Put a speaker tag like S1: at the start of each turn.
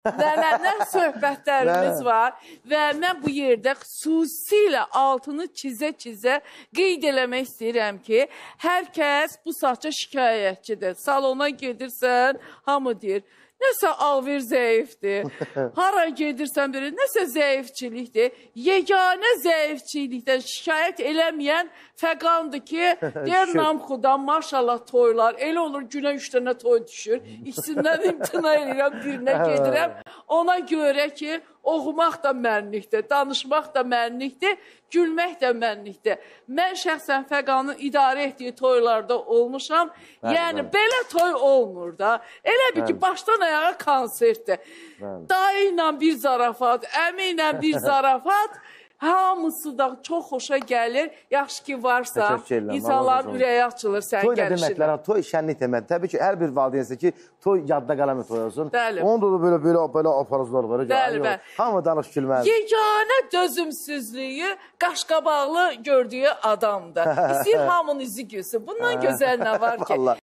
S1: Nə söhbətlərimiz var və mən bu yerdə xüsusilə altını çizə-çizə qeyd eləmək istəyirəm ki, hər kəs bu saatca şikayətçidir. Salona gedirsən, hamı deyir, nəsə alver zəifdir, hara gedirsən biri, nəsə zəifçilikdir. Yeganə zəifçilikdən şikayət eləməyən fəqandır ki, deyər Namxudan maşallah toylar, elə olur günə 3 dənə toy düşür, ikisindən imtina edirəm, birinə gedirəm. Ona görə ki, oxumaq da mənlikdir, danışmaq da mənlikdir, gülmək də mənlikdir. Mən şəxsən fəqanın idarə etdiyi toylarda olmuşam. Yəni, belə toy olmur da. Elə bir ki, başdan ayağa konsertdir. Dayı ilə bir zarafat, əmi ilə bir zarafat, hamısı da çox xoşa gəlir. Yaxşı ki, varsa, insanların ürəyi açılır sən gəlişinə.
S2: Toy nə deməklər, toy şənlik deməkdir. Təbii ki, hər bir valideynsə ki, toy yadda qalan bir toy olsun. Onda da belə aparızlar var. Hamı danış gülməlidir.
S1: Yeganə dözümsüzlüyü qaşqabaqlı gördüyü adamdır. İstəyir hamının üzü gülsün. Bundan gözəl nə var ki?